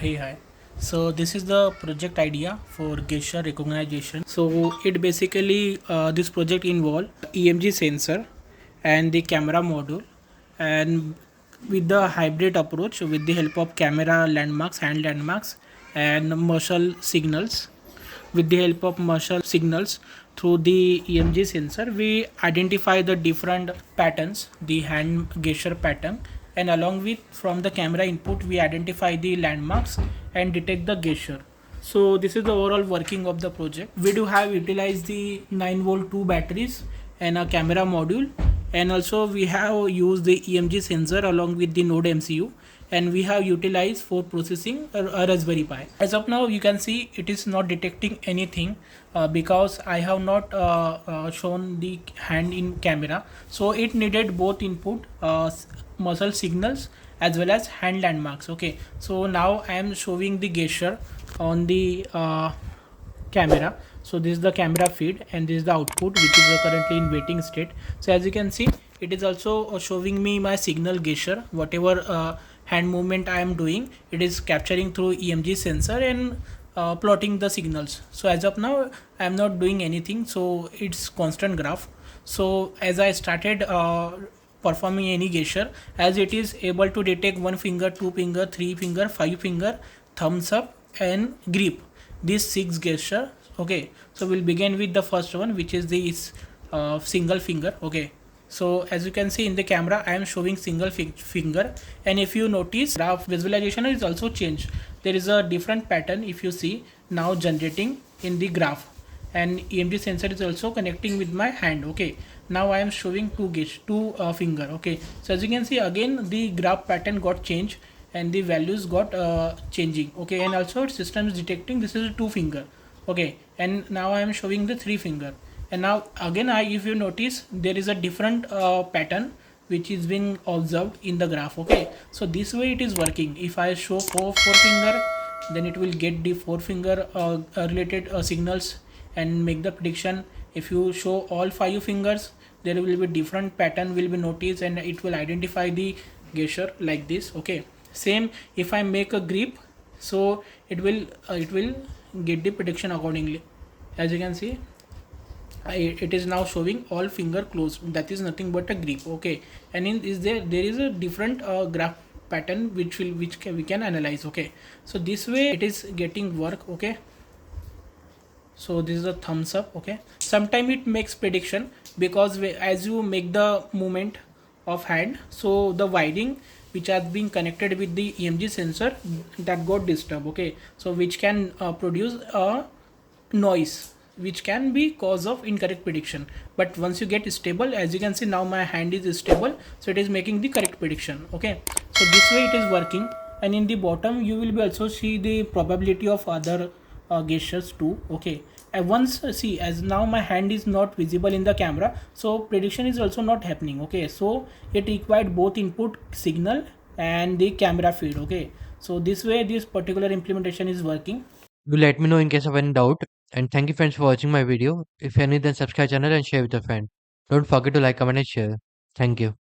Hey, hi. So this is the project idea for gesture recognition. So it basically this project involve EMG sensor and the camera module, and with the hybrid approach with the help of camera landmarks, hand landmarks, and muscle signals. With the help of muscle signals through the EMG sensor, we identify the different patterns, the hand gesture pattern, and along with from the camera input, we identify the landmarks and detect the gesture. So this is the overall working of the project. We do have utilized the 9-volt 2 batteries and a camera module, and also we have used the EMG sensor along with the node MCU, and we have utilized for processing a Raspberry Pi. As of now, you can see it is not detecting anything because I have not shown the hand in camera, so it needed both input muscle signals as well as hand landmarks. Okay, so now I am showing the gesture on the camera. So this is the camera feed and this is the output, which is currently in waiting state. So as you can see, it is also showing me my signal gesture, whatever hand movement I am doing, it is capturing through EMG sensor and plotting the signals. So as of now I am not doing anything, so it's constant graph. So as I started performing any gesture, as it is able to detect one finger, two finger, three finger, five finger, thumbs up and grip, these six gesture. Okay, so we'll begin with the first one, which is the single finger. Okay, so as you can see in the camera I am showing single finger, and if you notice graph visualization is also changed. There is a different pattern if you see now generating in the graph, and EMG sensor is also connecting with my hand. Okay, now I am showing two finger. Okay, so as you can see again the graph pattern got changed and the values got changing. Okay, and also system is detecting this is a two finger. Okay, and now I am showing the three finger, and now again if you notice there is a different pattern which is being observed in the graph. Okay, so this way it is working. If I show four finger, then it will get the four finger related signals and make the prediction. If you show all five fingers, there will be different pattern will be noticed and it will identify the gesture like this. Okay, same if I make a grip, so it will get the prediction accordingly. As you can see, it is now showing all finger closed, that is nothing but a grip. Okay, and in is there is a different graph pattern we can analyze. Okay, so this way it is getting work. Okay, so this is a thumbs up. Okay, sometime it makes prediction because as you make the movement of hand, so the wiring which has been connected with the EMG sensor, that got disturbed. Okay, so which can produce a noise which can be cause of incorrect prediction. But once you get stable, as you can see now my hand is stable, so it is making the correct prediction. Okay, so this way it is working, and in the bottom you will be also see the probability of other gestures too. Okay, and once see as now my hand is not visible in the camera, so prediction is also not happening. Okay, so it required both input signal and the camera feed. Okay, so this way this particular implementation is working. Do let me know in case of any doubt. And thank you friends for watching my video. If you are new, then subscribe channel and share with your friend. Don't forget to like, comment and share. Thank you.